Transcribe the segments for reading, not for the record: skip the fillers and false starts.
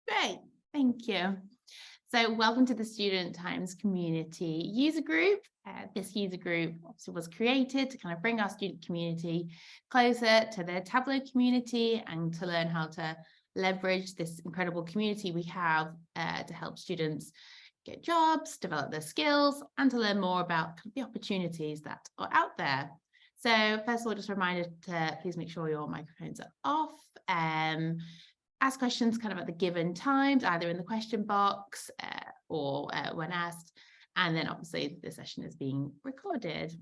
Great, thank you. So welcome to the Student Times Community user group. This user group obviously was created to kind of bring our student community closer to the Tableau community and to learn how to leverage this incredible community we have to help students get jobs, develop their skills, and to learn more about the opportunities that are out there. So first of all, just a reminder to please make sure your microphones are off. Ask questions kind of at the given times, either in the question box or when asked. And then obviously the session is being recorded.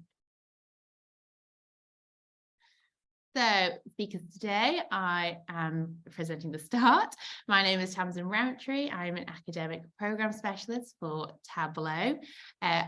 So speakers today, I am presenting the start. My name is Tamsin Rowntree. I'm an academic program specialist for Tableau.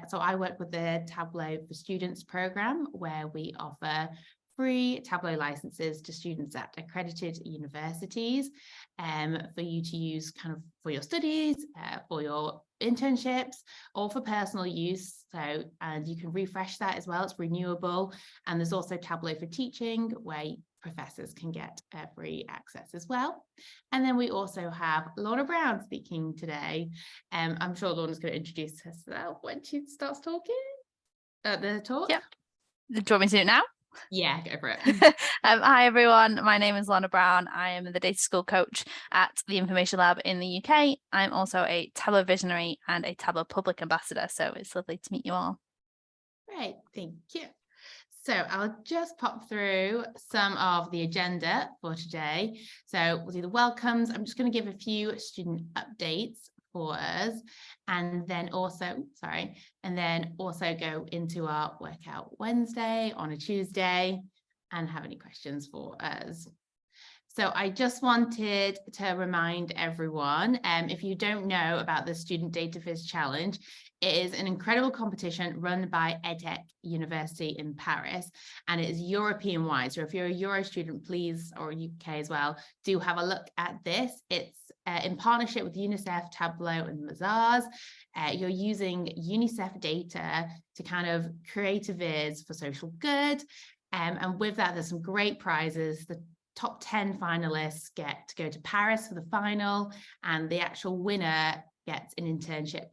So I work with the Tableau for Students program, where we offer free Tableau licenses to students at accredited universities for you to use kind of for your studies, for your internships, or for personal use. So, and you can refresh that as well, it's renewable. And there's also Tableau for Teaching, where professors can get free access as well. And then we also have Lorna Brown speaking today. I'm sure Lorna's going to introduce herself when she starts talking at the talk. Yep. Do you want me to do it now? Yeah, go for it. Hi everyone, my name is Lorna Brown. I am the data school coach at the Information Lab in the UK. I'm also a Tableau visionary and a Tableau public ambassador, so it's lovely to meet you all. Great, thank you. So I'll just pop through some of the agenda for today. So we'll do the welcomes. I'm just going to give a few student updates for us, and then also go into our Workout Wednesday on a Tuesday and have any questions for us. So I just wanted to remind everyone, if you don't know about the Student Data Viz Challenge, it is an incredible competition run by EdTech University in Paris, and it is European-wide. So if you're a Euro student, please, or UK as well, do have a look at this. It's in partnership with UNICEF, Tableau, and Mazars. You're using UNICEF data to kind of create a viz for social good. And with that, there's some great prizes. The top 10 finalists get to go to Paris for the final, and the actual winner gets an internship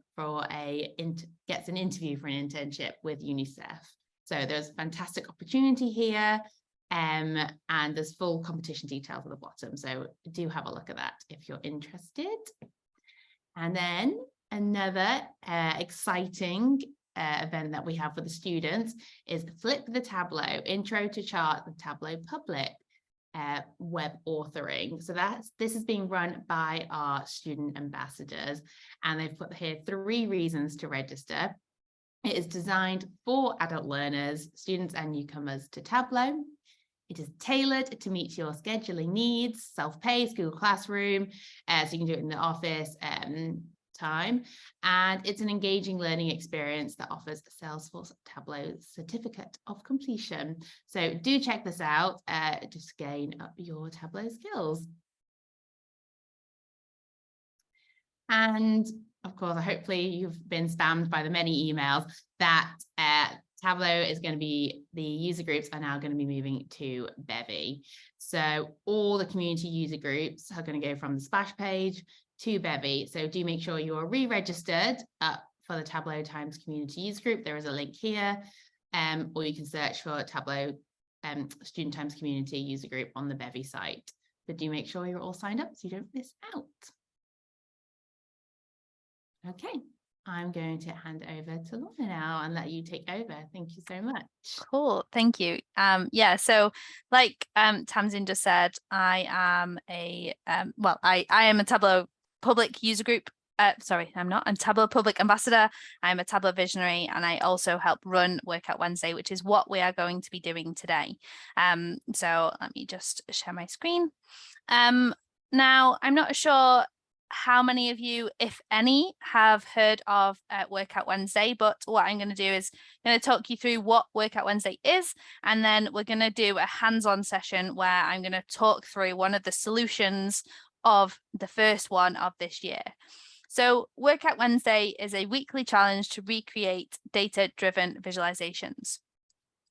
gets an interview for an internship with UNICEF. So there's a fantastic opportunity here, and there's full competition details at the bottom. So do have a look at that if you're interested. And then another exciting event that we have for the students is Flip the Tableau, Intro to Chart the Tableau Public web authoring. So this is being run by our student ambassadors, and they've put here 3 reasons to register. It is designed for adult learners, students and newcomers to Tableau. It is tailored to meet your scheduling needs, self-paced, Google Classroom, so you can do it in the office time. And it's an engaging learning experience that offers a Salesforce Tableau certificate of completion. So do check this out just to gain up your Tableau skills. And of course, hopefully you've been spammed by the many emails that Tableau is going to be, the user groups are now going to be moving to Bevy. So all the community user groups are going to go from the splash page to Bevy. So do make sure you are re-registered for the Tableau Times Community User Group. There is a link here, or you can search for Tableau Student Times Community User Group on the Bevy site. But do make sure you're all signed up so you don't miss out. Okay, I'm going to hand over to Lorna now and let you take over. Thank you so much. Cool, thank you. Yeah, so like Tamsin just said, I am a I am a Tableau public user group. I'm Tableau public ambassador. I'm a Tableau visionary, and I also help run Workout Wednesday, which is what we are going to be doing today. So let me just share my screen. Now, I'm not sure how many of you, if any, have heard of Workout Wednesday, but what I'm going to do is I'm going to talk you through what Workout Wednesday is, and then we're going to do a hands-on session where I'm going to talk through one of the solutions of the first one of this year. So Workout Wednesday is a weekly challenge to recreate data-driven visualizations.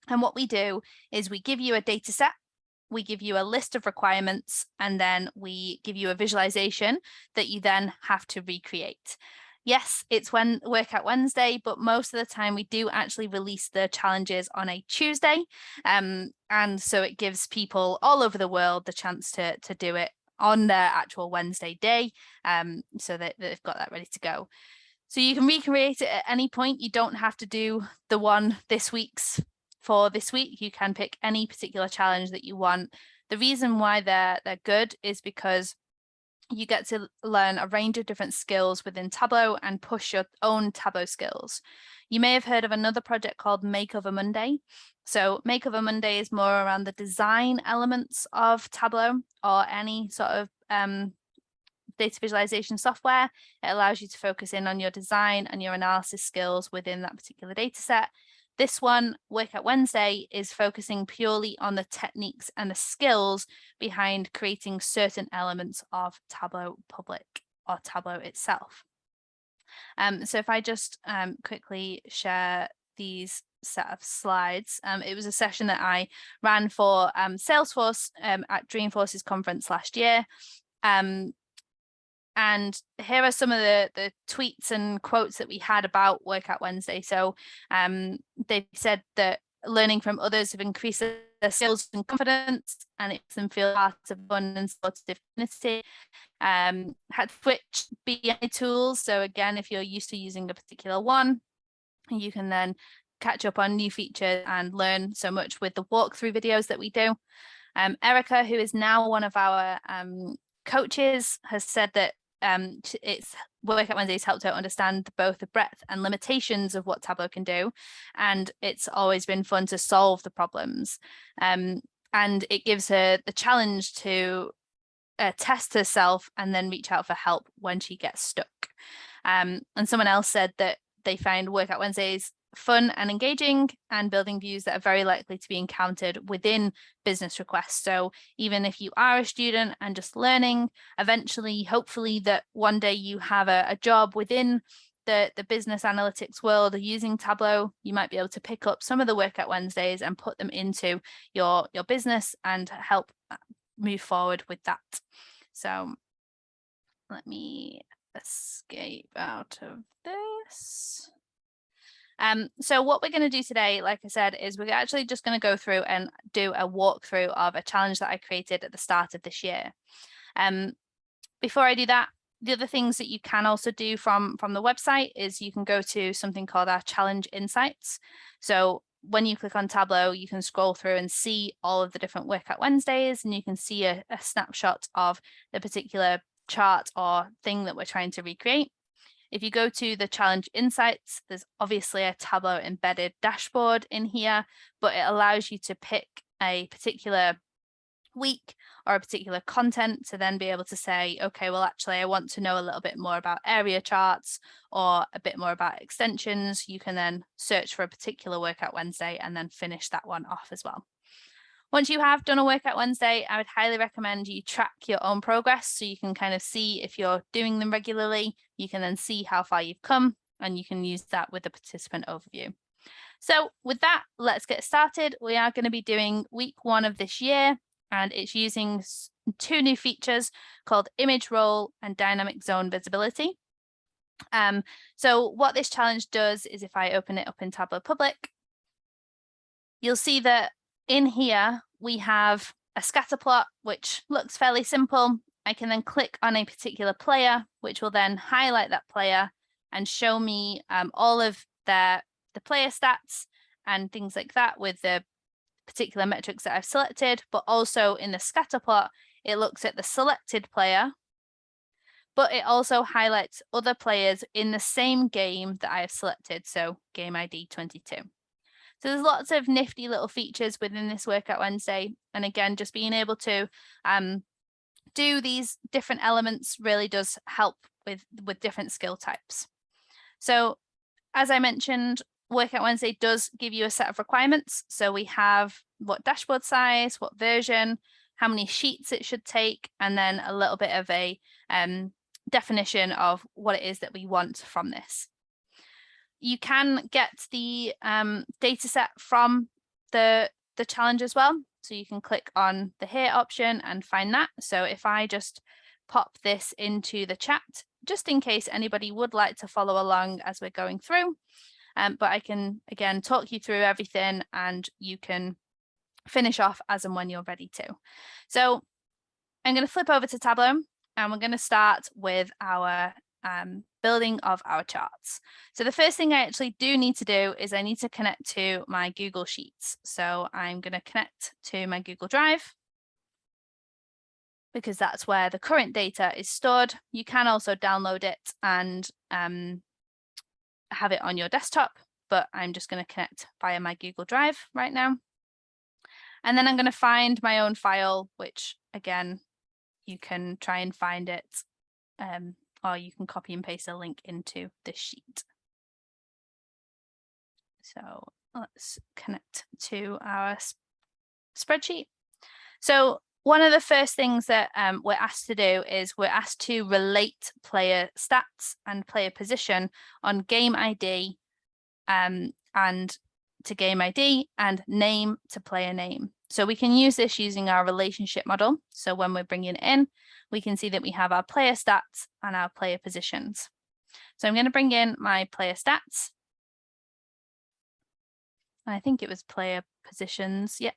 And what we do is we give you a data set, we give you a list of requirements, and then we give you a visualization that you then have to recreate. Yes, it's Workout Wednesday, but most of the time we do actually release the challenges on a Tuesday. And so it gives people all over the world the chance to do it on their actual Wednesday day, so that they've got that ready to go. So you can recreate it at any point. You don't have to do the one for this week. You can pick any particular challenge that you want. The reason why they're good is because you get to learn a range of different skills within Tableau and push your own Tableau skills. You may have heard of another project called Makeover Monday. So Makeover Monday is more around the design elements of Tableau or any sort of data visualization software. It allows you to focus in on your design and your analysis skills within that particular data set. This one, Workout Wednesday, is focusing purely on the techniques and the skills behind creating certain elements of Tableau Public or Tableau itself. So if I just quickly share these set of slides, it was a session that I ran for Salesforce at Dreamforce's conference last year. And here are some of the tweets and quotes that we had about Workout Wednesday. So they've said that learning from others have increased their skills and confidence, and it makes them feel part of fun and supportive community. Had Twitch BI tools. So again, if you're used to using a particular one, you can then catch up on new features and learn so much with the walkthrough videos that we do. Erica, who is now one of our coaches, has said that it's Workout Wednesday's helped her understand both the breadth and limitations of what Tableau can do, and it's always been fun to solve the problems. And it gives her the challenge to test herself and then reach out for help when she gets stuck. And someone else said that they find Workout Wednesdays fun and engaging and building views that are very likely to be encountered within business requests. So even if you are a student and just learning, eventually, hopefully that one day you have a job within the business analytics world using Tableau, you might be able to pick up some of the Workout Wednesdays and put them into your business and help move forward with that. So let me escape out of this. So what we're going to do today, like I said, is we're actually just going to go through and do a walkthrough of a challenge that I created at the start of this year. Before I do that, the other things that you can also do from the website is you can go to something called our challenge insights. So when you click on Tableau, you can scroll through and see all of the different Workout Wednesdays, and you can see a snapshot of the particular chart or thing that we're trying to recreate. If you go to the challenge insights, there's obviously a Tableau embedded dashboard in here, but it allows you to pick a particular week or a particular content to then be able to say, okay, well, actually, I want to know a little bit more about area charts or a bit more about extensions. You can then search for a particular Workout Wednesday and then finish that one off as well. Once you have done a Workout Wednesday, I would highly recommend you track your own progress so you can kind of see if you're doing them regularly. You can then see how far you've come, and you can use that with the participant overview. So with that, let's get started. We are going to be doing week 1 of this year, and it's using 2 new features called image role and dynamic zone visibility. So what this challenge does is if I open it up in Tableau Public, you'll see that in here, we have a scatter plot, which looks fairly simple. I can then click on a particular player, which will then highlight that player and show me all of the player stats and things like that with the particular metrics that I've selected. But also in the scatter plot, it looks at the selected player, but it also highlights other players in the same game that I have selected. So game ID 22. So there's lots of nifty little features within this Workout Wednesday. And again, just being able to do these different elements really does help with different skill types. So as I mentioned, Workout Wednesday does give you a set of requirements. So we have what dashboard size, what version, how many sheets it should take, and then a little bit of a definition of what it is that we want from this. You can get the data set from the challenge as well. So you can click on the here option and find that. So if I just pop this into the chat, just in case anybody would like to follow along as we're going through, but I can again talk you through everything and you can finish off as and when you're ready to. So I'm going to flip over to Tableau and we're going to start with our building of our charts. So the first thing I actually do need to do is I need to connect to my Google Sheets. So I'm going to connect to my Google Drive because that's where the current data is stored. You can also download it and have it on your desktop, but I'm just going to connect via my Google Drive right now. And then I'm going to find my own file, which again, you can try and find it, or you can copy and paste a link into this sheet. So let's connect to our spreadsheet. So one of the first things that we're asked to do is we're asked to relate player stats and player position on game ID and to game ID and name to player name. So we can use this using our relationship model. So when we're bringing it in, we can see that we have our player stats and our player positions. So I'm going to bring in my player stats. I think it was player positions. Yep.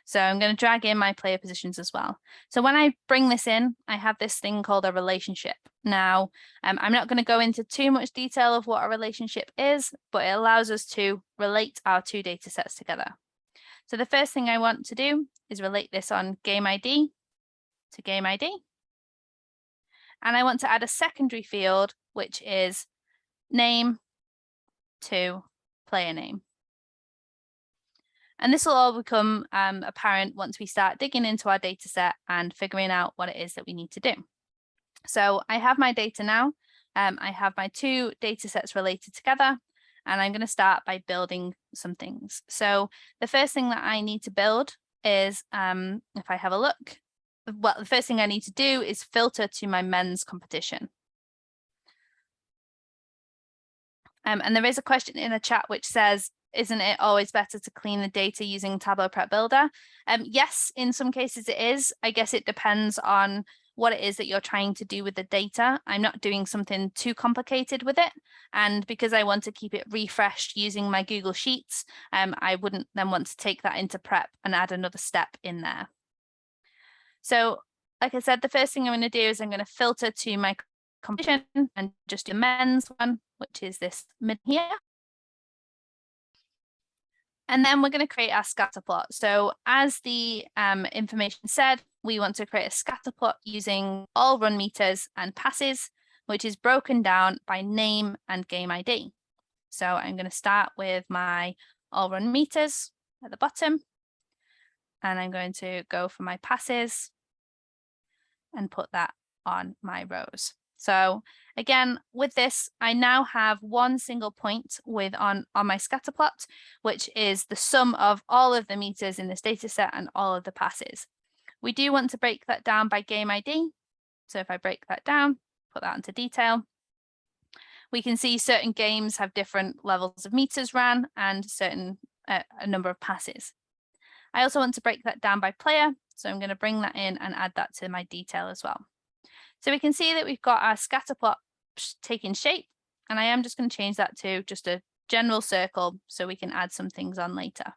So I'm going to drag in my player positions as well. So when I bring this in, I have this thing called a relationship. Now, I'm not going to go into too much detail of what a relationship is, but it allows us to relate our two data sets together. So the first thing I want to do is relate this on game ID to game ID. And I want to add a secondary field, which is name to player name. And this will all become apparent once we start digging into our data set and figuring out what it is that we need to do. So I have my data now. I have my two data sets related together, and I'm going to start by building some things. So the first thing that I need to build is, if I have a look, well, the first thing I need to do is filter to my men's competition. And there is a question in the chat which says, isn't it always better to clean the data using Tableau Prep Builder? Yes, in some cases it is. I guess it depends on what it is that you're trying to do with the data. I'm not doing something too complicated with it. And because I want to keep it refreshed using my Google Sheets, I wouldn't then want to take that into prep and add another step in there. So like I said, the first thing I'm going to do is I'm going to filter to my competition and just do men's one, which is this mid here. And then we're going to create our scatter plot. So as the information said, we want to create a scatter plot using all run meters and passes, which is broken down by name and game ID. So I'm going to start with my all run meters at the bottom, and I'm going to go for my passes and put that on my rows. So again, with this, I now have one single point on my scatter plot, which is the sum of all of the meters in this data set and all of the passes. We do want to break that down by game ID. So if I break that down, put that into detail, we can see certain games have different levels of meters ran and certain a number of passes. I also want to break that down by player. So I'm going to bring that in and add that to my detail as well. So we can see that we've got our scatter plot taking shape, and I am just going to change that to just a general circle so we can add some things on later.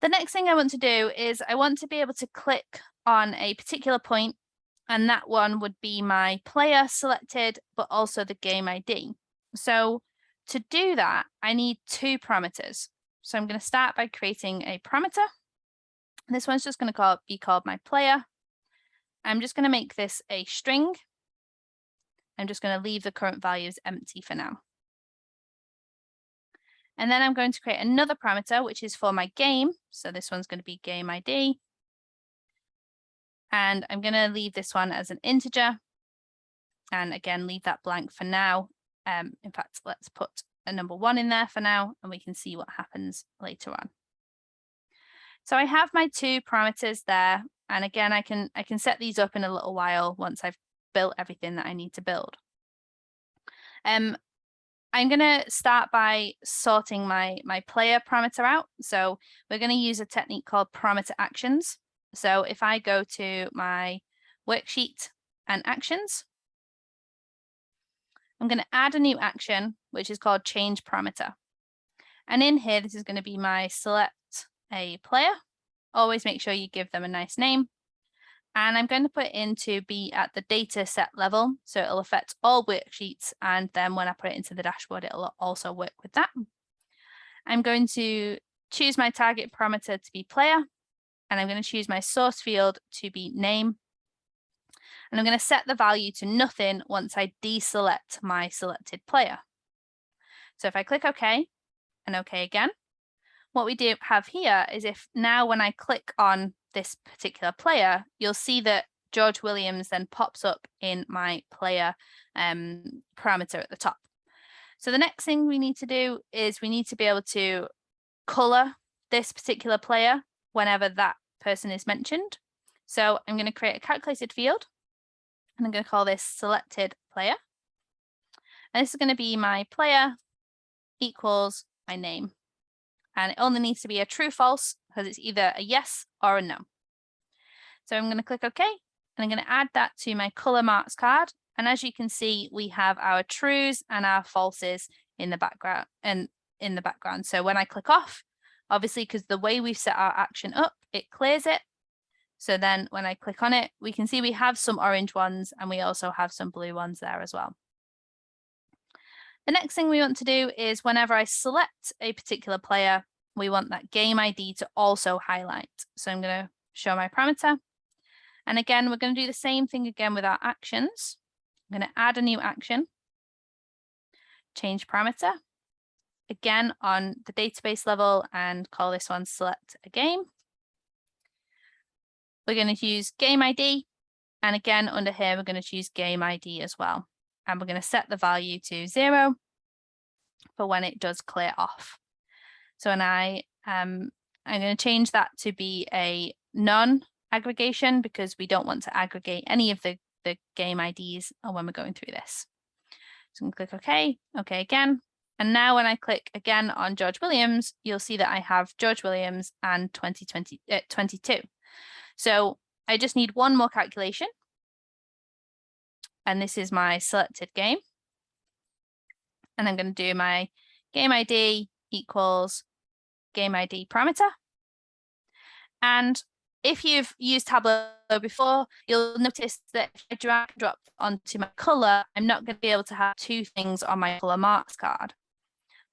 The next thing I want to do is I want to be able to click on a particular point, and that one would be my player selected, but also the game ID. So to do that, I need two parameters. So I'm going to start by creating a parameter. This one's just going to be called my player. I'm just going to make this a string. I'm just going to leave the current values empty for now. And then I'm going to create another parameter, which is for my game. So this one's going to be game ID. And I'm going to leave this one as an integer. And again, leave that blank for now. In fact, let's put a number 1 in there for now, and we can see what happens later on. So I have my two parameters there. And again, I can set these up in a little while once I've built everything that I need to build. I I'm going to start by sorting my player parameter out. So we're going to use a technique called parameter actions. So if I go to my worksheet and actions, I'm going to add a new action, which is called change parameter. And in here, this is going to be my select a player. Always make sure you give them a nice name. And I'm going to put it in to be at the data set level. So it'll affect all worksheets. And then when I put it into the dashboard, it'll also work with that. I'm going to choose my target parameter to be player. And I'm going to choose my source field to be name. And I'm going to set the value to nothing once I deselect my selected player. So if I click OK and OK again, what we do have here is if now when I click on this particular player, you'll see that George Williams then pops up in my player parameter at the top. So the next thing we need to do is we need to be able to color this particular player whenever that person is mentioned. So I'm going to create a calculated field and I'm going to call this selected player. And this is going to be my player equals my name. And it only needs to be a true false because it's either a yes or a no. So I'm going to click OK, and I'm going to add that to my color marks card. And as you can see, we have our trues and our falses in the background So when I click off, obviously, because the way we've set our action up, it clears it. So then when I click on it, we can see we have some orange ones and we also have some blue ones there as well. The next thing we want to do is whenever I select a particular player, we want that game ID to also highlight. So I'm going to show my parameter. And again, we're going to do the same thing again with our actions. I'm going to add a new action, change parameter, again on the database level and call this one select a game. We're going to use game ID. And again, under here, we're going to choose game ID as well. And we're going to set the value to 0 for when it does clear off. So when I'm going to change that to be a non-aggregation because we don't want to aggregate any of the game IDs when we're going through this. So I'm going to click OK, OK again. And now when I click again on George Williams, you'll see that I have George Williams and 22. So I just need one more calculation. And this is my selected game. And I'm going to do my game ID equals game ID parameter. And if you've used Tableau before, you'll notice that if I drag and drop onto my color, I'm not going to be able to have two things on my color marks card.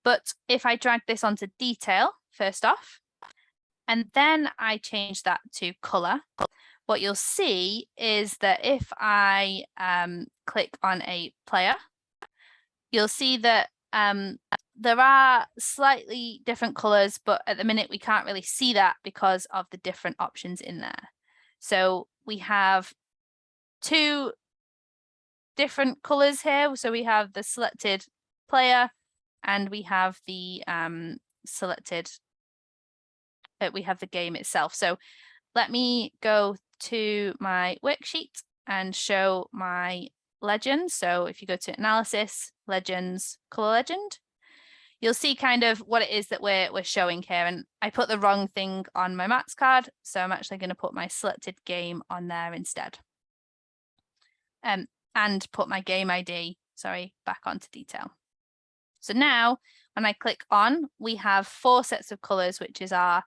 But if I drag this onto detail, first off, and then I change that to color, what you'll see is that if I click on a player, you'll see that there are slightly different colors, but at the minute we can't really see that because of the different options in there. So we have two different colors here. So we have the selected player and we have the we have the game itself. So let me go to my worksheet and show my legend. So if you go to analysis, legends, color legend, you'll see kind of what it is that we're showing here. And I put the wrong thing on my marks card. So I'm actually going to put my selected game on there instead. And put my game ID, back onto detail. So now when I click on, we have 4 sets of colors, which is our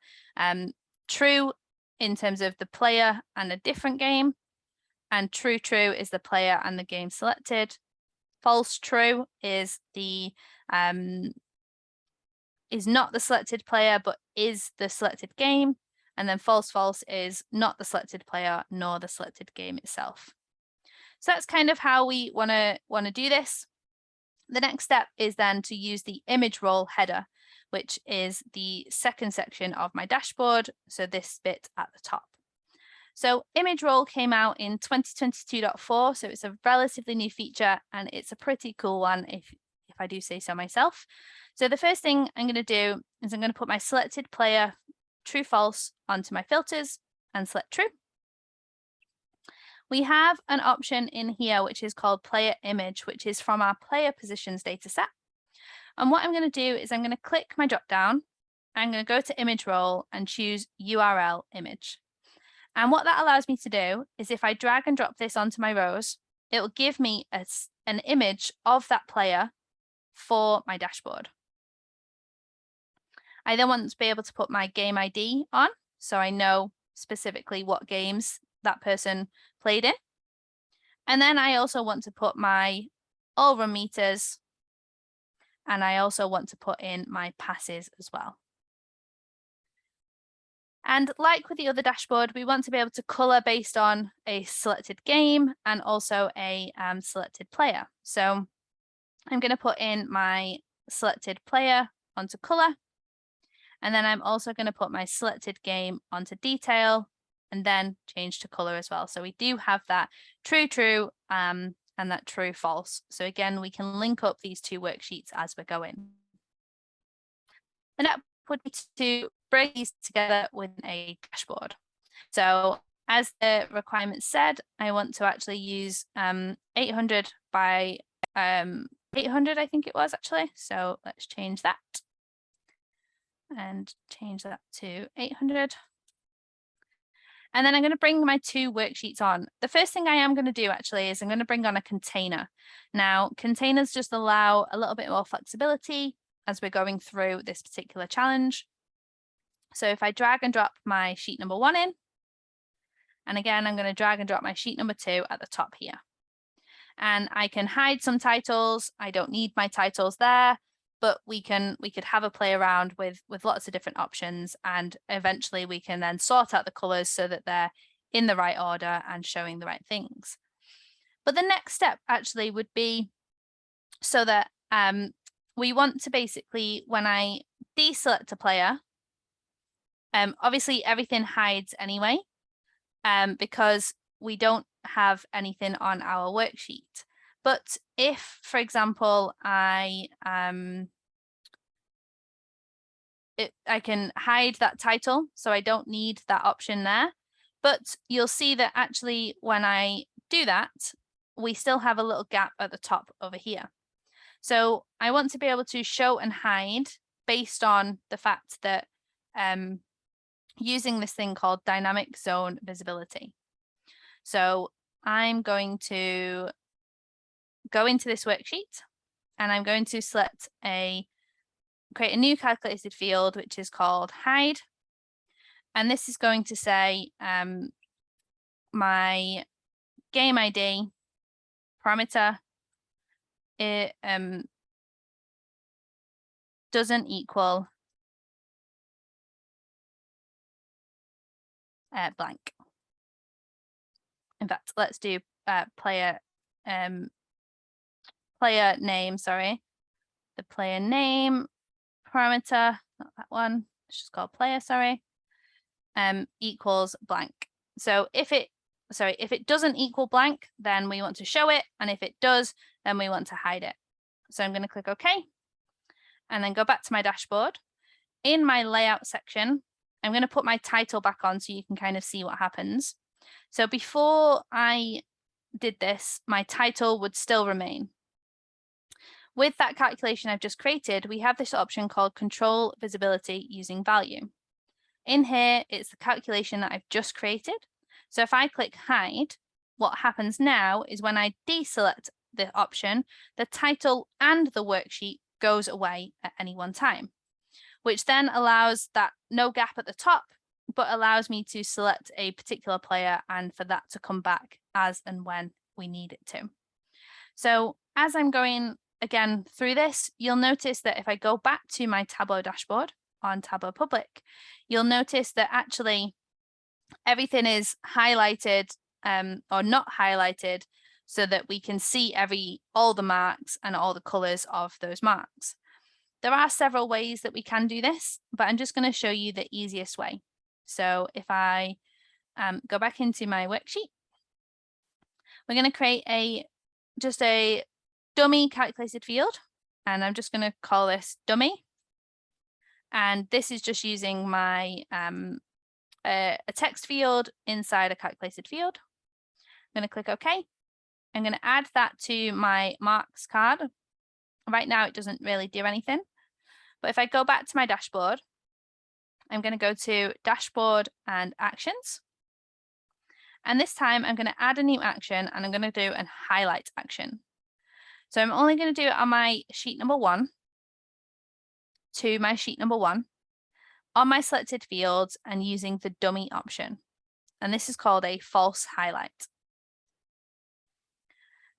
true in terms of the player and a different game. And true is the player and the game selected. False true is the is not the selected player, but is the selected game. And then false is not the selected player nor the selected game itself. So that's kind of how we want to do this. The next step is then to use the image role header, which is the second section of my dashboard. So this bit at the top. So image role came out in 2022.4. So it's a relatively new feature and it's a pretty cool one if I do say so myself. So the first thing I'm going to do is I'm going to put my selected player true false onto my filters and select true. We have an option in here which is called player image, which is from our player positions dataset. And what I'm going to do is I'm going to click my drop down. I'm going to go to image role and choose URL image. And what that allows me to do is if I drag and drop this onto my rows, it will give me an image of that player for my dashboard. I then want to be able to put my game ID on, so I know specifically what games that person played in. And then I also want to put my all run meters, and I also want to put in my passes as well. And like with the other dashboard, we want to be able to color based on a selected game and also a selected player. So I'm going to put in my selected player onto color. And then I'm also going to put my selected game onto detail and then change to color as well. So we do have that true, and that true false. So again, we can link up these two worksheets as we're going. The next would be to bring these together within a dashboard. So as the requirement said, I want to actually use 800 by 800, I think it was actually. So let's change that and change that to 800. And then I'm going to bring my two worksheets on. The first thing I am going to do actually is I'm going to bring on a container. Now, containers just allow a little bit more flexibility as we're going through this particular challenge. So if I drag and drop my sheet number 1 in, and again, I'm going to drag and drop my sheet number 2 at the top here. And I can hide some titles. I don't need my titles there, but we could have a play around with lots of different options, and eventually we can then sort out the colors so that they're in the right order and showing the right things. But the next step actually would be so that we want to basically, when I deselect a player, obviously everything hides anyway, because we don't have anything on our worksheet. But if, for example, I can hide that title, so I don't need that option there. But you'll see that actually when I do that, we still have a little gap at the top over here. So I want to be able to show and hide based on the fact that using this thing called dynamic zone visibility. So I'm going to go into this worksheet and I'm going to create a new calculated field, which is called hide. And this is going to say my game ID parameter doesn't equal blank. In fact, let's do player name, sorry. The player name parameter, not that one, it's just called player, sorry, equals blank. So if it doesn't equal blank, then we want to show it, and if it does, then we want to hide it. So I'm going to click OK, and then go back to my dashboard. In my layout section, I'm going to put my title back on so you can kind of see what happens. So before I did this, my title would still remain. With that calculation I've just created, we have this option called control visibility using value. In here, it's the calculation that I've just created. So if I click hide, what happens now is when I deselect the option, the title and the worksheet goes away at any one time, which then allows that no gap at the top, but allows me to select a particular player and for that to come back as and when we need it to. So as I'm going again through this, you'll notice that if I go back to my Tableau dashboard on Tableau Public, you'll notice that actually everything is highlighted or not highlighted so that we can see all the marks and all the colors of those marks. There are several ways that we can do this, but I'm just going to show you the easiest way. So if I go back into my worksheet, we're going to create just a dummy calculated field, and I'm just going to call this dummy. And this is just using my a text field inside a calculated field. I'm going to click OK. I'm going to add that to my marks card Right now, it doesn't really do anything. But if I go back to my dashboard, I'm going to go to Dashboard and Actions. And this time I'm going to add a new action, and I'm going to do a highlight action. So I'm only going to do it on my sheet number 1 to my sheet number 1 on my selected fields and using the dummy option. And this is called a false highlight.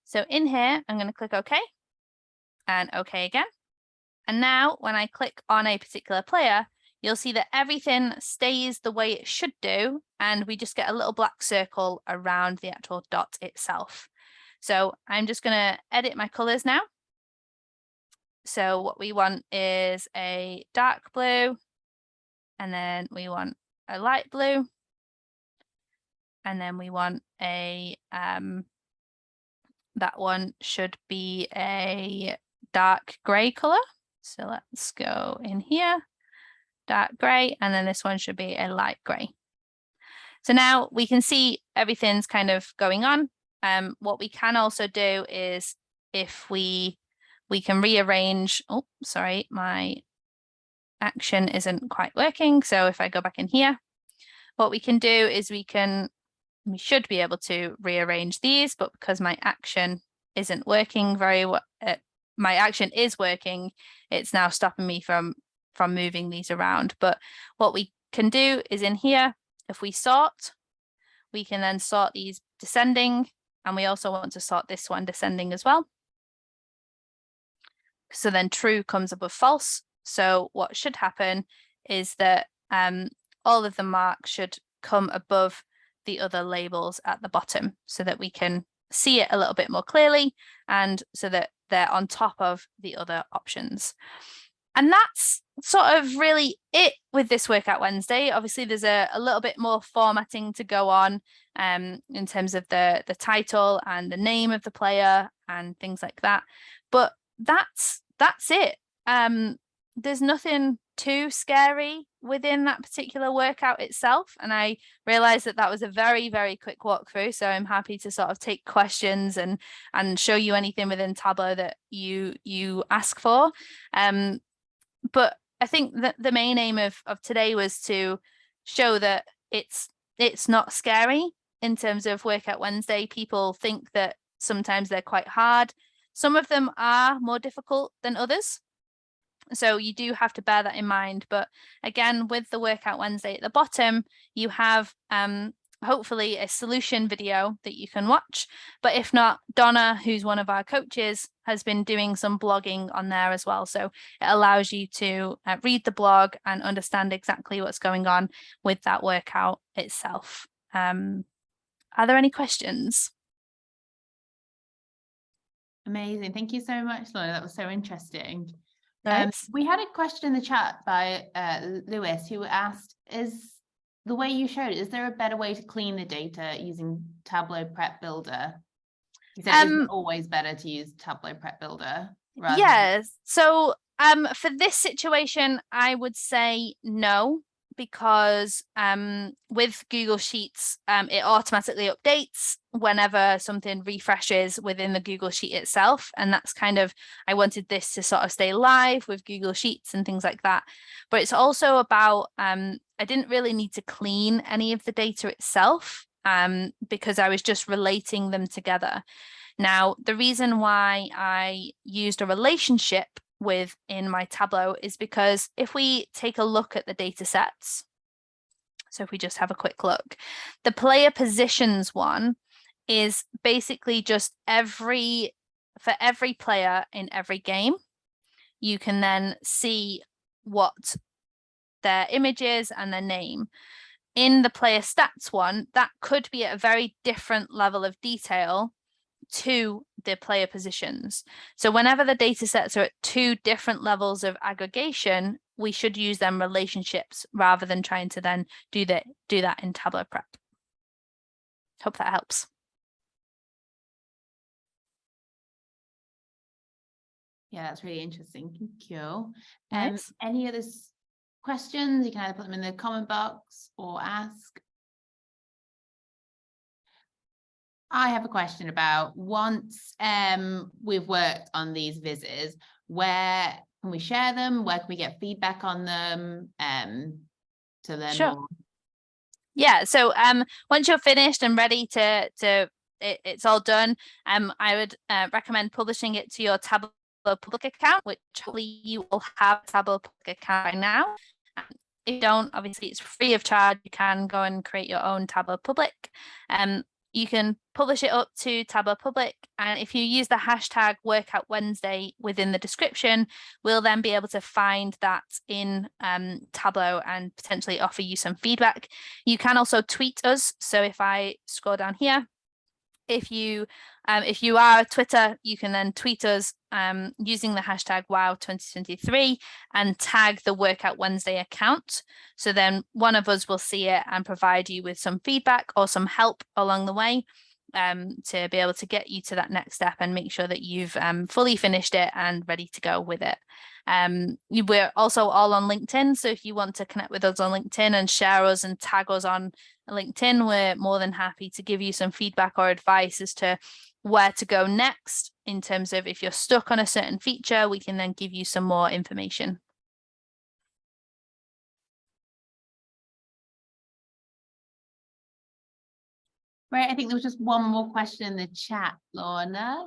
So in here, I'm going to click OK and OK again. And now when I click on a particular player, you'll see that everything stays the way it should do, and we just get a little black circle around the actual dot itself. So I'm just going to edit my colors now. So what we want is a dark blue, and then we want a light blue, and then we want a, that one should be a dark gray color. So let's go in here. Dark gray, and then this one should be a light gray. So now we can see everything's kind of going on. What we can also do is if we can rearrange, oh, sorry, my action isn't quite working. So if I go back in here, what we can do is we should be able to rearrange these, but because my action isn't working very well, my action is working, it's now stopping me from moving these around. But what we can do is in here, if we sort, we can then sort these descending, and we also want to sort this one descending as well. So then true comes above false. So what should happen is that all of the marks should come above the other labels at the bottom so that we can see it a little bit more clearly, and so that they're on top of the other options. And that's sort of really it with this Workout Wednesday. Obviously, there's a little bit more formatting to go on in terms of the title and the name of the player and things like that. But that's it. There's nothing too scary within that particular workout itself. And I realized that was a very, very quick walkthrough. So I'm happy to sort of take questions and show you anything within Tableau that you ask for. But I think that the main aim of today was to show that it's not scary in terms of Workout Wednesday. People think that sometimes they're quite hard. Some of them are more difficult than others. So you do have to bear that in mind. But again, with the Workout Wednesday at the bottom, you have hopefully a solution video that you can watch. But if not, Donna, who's one of our coaches, has been doing some blogging on there as well. So it allows you to read the blog and understand exactly what's going on with that workout itself. Are there any questions? Amazing. Thank you so much, Lorna. That was so interesting. Nice. We had a question in the chat by Lewis, who asked, is the way you showed it, is there a better way to clean the data using Tableau Prep Builder? He said it's always better to use Tableau Prep Builder. Yes. So for this situation, I would say no, because with Google Sheets, it automatically updates whenever something refreshes within the Google Sheet itself. And that's kind of, I wanted this to sort of stay live with Google Sheets and things like that. But it's also about, I didn't really need to clean any of the data itself because I was just relating them together. Now, the reason why I used a relationship within my Tableau is because if we take a look at the data sets, so if we just have a quick look, the player positions one is basically just for every player in every game, you can then see what their image is and their name. In the player stats one, that could be at a very different level of detail to the player positions. So whenever the data sets are at two different levels of aggregation, we should use them relationships rather than trying to then do that in Tableau Prep. Hope that helps. Yeah, that's really interesting. Thank you. Nice. Any other questions? You can either put them in the comment box or ask. I have a question about once we've worked on these vizzes, where can we share them? Where can we get feedback on them? To learn Sure. more. Yeah, so once you're finished and ready it's all done, I would recommend publishing it to your Tableau public account, which hopefully you will have a Tableau public account by now. If you don't, obviously it's free of charge. You can go and create your own Tableau public. You can publish it up to Tableau public, and if you use the hashtag Workout Wednesday within the description, we'll then be able to find that in Tableau and potentially offer you some feedback. You can also tweet us. So if I scroll down here, if you are a Twitter, you can then tweet us using the hashtag WOW2023 and tag the Workout Wednesday account. So then one of us will see it and provide you with some feedback or some help along the way to be able to get you to that next step and make sure that you've fully finished it and ready to go with it. We're also all on LinkedIn, so if you want to connect with us on LinkedIn and share us and tag us on LinkedIn, we're more than happy to give you some feedback or advice as to where to go next in terms of if you're stuck on a certain feature, we can then give you some more information. Right, I think there was just one more question in the chat, Lorna.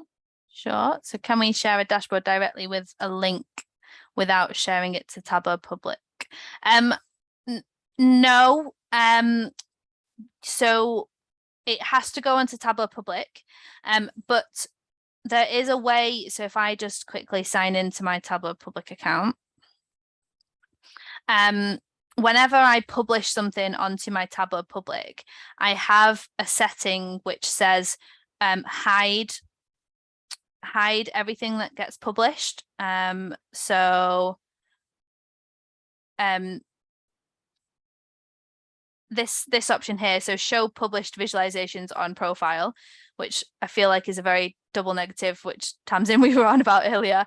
Sure. So can we share a dashboard directly with a link without sharing it to Tableau public? No. So it has to go onto Tableau public, but there is a way. So if I just quickly sign into my Tableau public account, whenever I publish something onto my Tableau public, I have a setting which says hide everything that gets published. This option here, so show published visualizations on profile, which I feel like is a very double negative, which Tamsin we were on about earlier.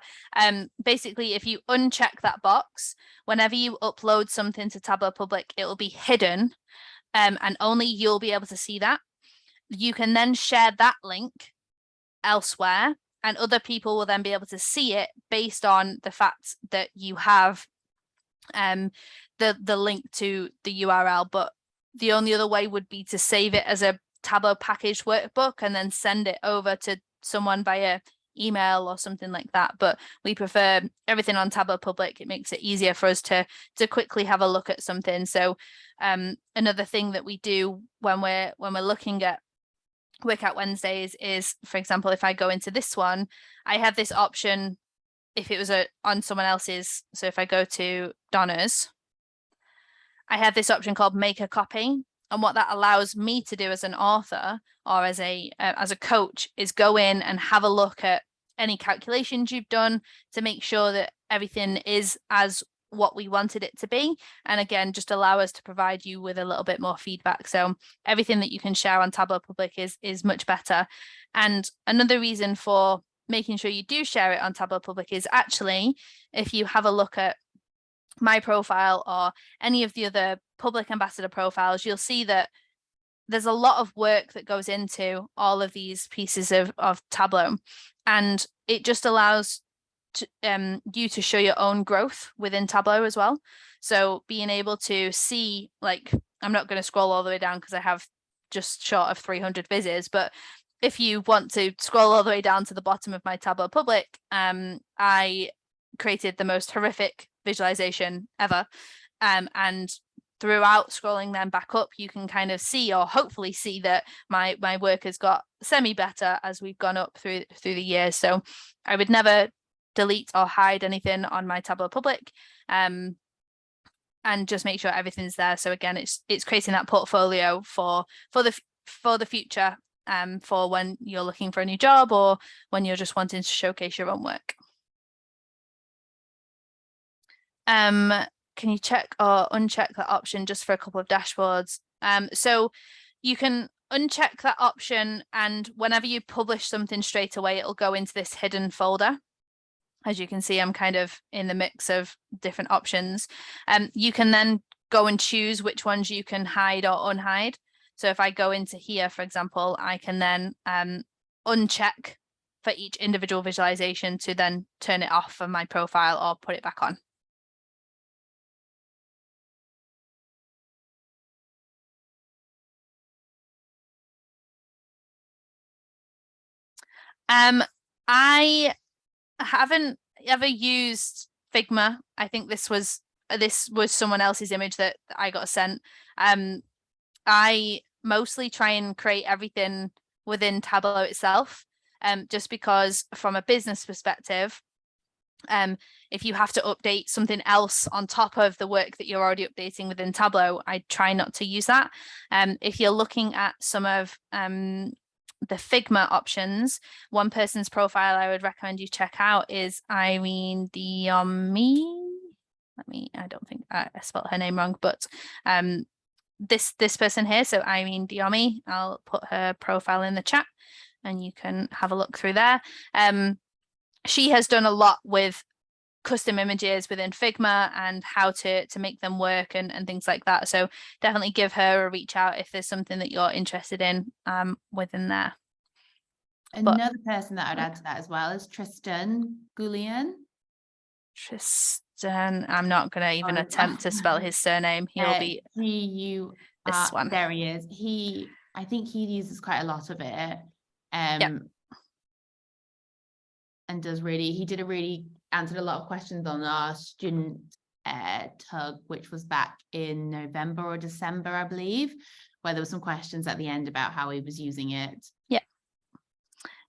Basically, if you uncheck that box, whenever you upload something to Tableau public, it will be hidden, and only you'll be able to see that. You can then share that link elsewhere, and other people will then be able to see it based on the fact that you have the link to the URL. But the only other way would be to save it as a Tableau packaged workbook and then send it over to someone via email or something like that. But we prefer everything on Tableau public. It makes it easier for us to quickly have a look at something. So another thing that we do when we're looking at Workout Wednesdays is, for example, if I go into this one, I have this option if it was on someone else's. So if I go to Donna's, I have this option called make a copy. And what that allows me to do as an author or as a coach is go in and have a look at any calculations you've done to make sure that everything is as what we wanted it to be. And again, just allow us to provide you with a little bit more feedback. So everything that you can share on Tableau public is much better. And another reason for making sure you do share it on Tableau public is actually, if you have a look at my profile or any of the other public ambassador profiles, you'll see that there's a lot of work that goes into all of these pieces of Tableau, and it just allows you to show your own growth within Tableau as well. So being able to see, like, I'm not going to scroll all the way down because I have just short of 300 visits, but if you want to scroll all the way down to the bottom of my Tableau public, I created the most horrific visualization ever, and throughout scrolling them back up, you can kind of see, or hopefully see, that my work has got semi better as we've gone up through the years. So I would never delete or hide anything on my Tableau public, and just make sure everything's there. So again, it's creating that portfolio for the future, for when you're looking for a new job or when you're just wanting to showcase your own work. Can you check or uncheck that option just for a couple of dashboards? So you can uncheck that option, and whenever you publish something straight away, it'll go into this hidden folder. As you can see, I'm kind of in the mix of different options. You can then go and choose which ones you can hide or unhide. So if I go into here, for example, I can then uncheck for each individual visualization to then turn it off of my profile or put it back on. I haven't ever used Figma. I think this was someone else's image that I got sent. I mostly try and create everything within Tableau itself, just because from a business perspective, if you have to update something else on top of the work that you're already updating within Tableau, I try not to use that. If you're looking at some of the Figma options, one person's profile I would recommend you check out is Irene Diomi. I don't think I spelled her name wrong, but this person here, so Irene Diomi, I'll put her profile in the chat and you can have a look through there. She has done a lot with custom images within Figma and how to make them work and things like that. So definitely give her a reach out if there's something that you're interested in within there. Another person that I'd add to that as well is Tristan Goulian. Tristan, I'm not going to even attempt to spell his surname. He'll be this one. There he is. I think he uses quite a lot of it. Yep. And answered a lot of questions on our student tug, which was back in November or December, I believe, where there were some questions at the end about how he was using it.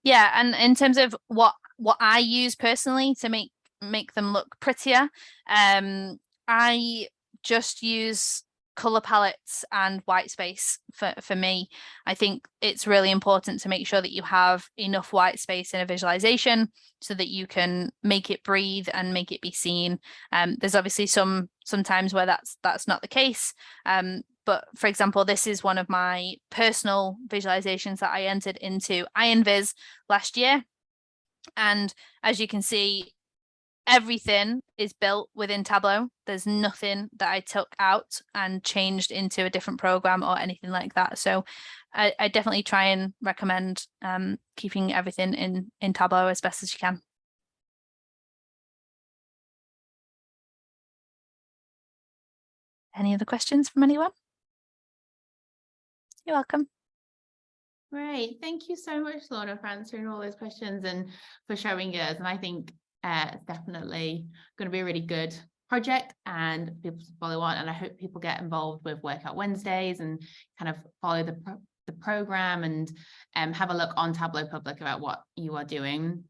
Yeah, and in terms of what I use personally to make them look prettier, I just use color palettes and white space for me. I think it's really important to make sure that you have enough white space in a visualization so that you can make it breathe and make it be seen. There's obviously sometimes where that's not the case. But for example, this is one of my personal visualizations that I entered into IronVis last year. And as you can see, everything is built within Tableau. There's nothing that I took out and changed into a different program or anything like that. So I definitely try and recommend keeping everything in Tableau as best as you can. Any other questions from anyone? You're welcome. Great. Thank you so much, Lorna, for answering all those questions and for showing us. And I think it's definitely going to be a really good project and people to follow on. And I hope people get involved with Workout Wednesdays and kind of follow the program and have a look on Tableau Public about what you are doing.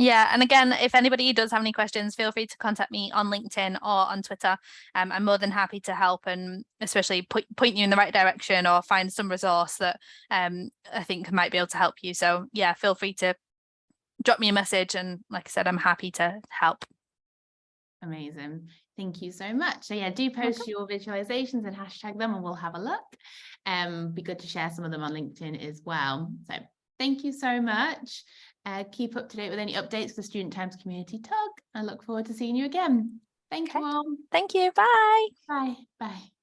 Yeah, and again, if anybody does have any questions, feel free to contact me on LinkedIn or on Twitter. I'm more than happy to help and especially point you in the right direction or find some resource that I think might be able to help you. So yeah, feel free to drop me a message. And like I said, I'm happy to help. Amazing. Thank you so much. So yeah, do post your visualizations and hashtag them and we'll have a look. Be good to share some of them on LinkedIn as well. So thank you so much. Keep up to date with any updates for StudentXCommunity Tug. I look forward to seeing you again. Thank you all. Thank you. Bye. Bye. Bye.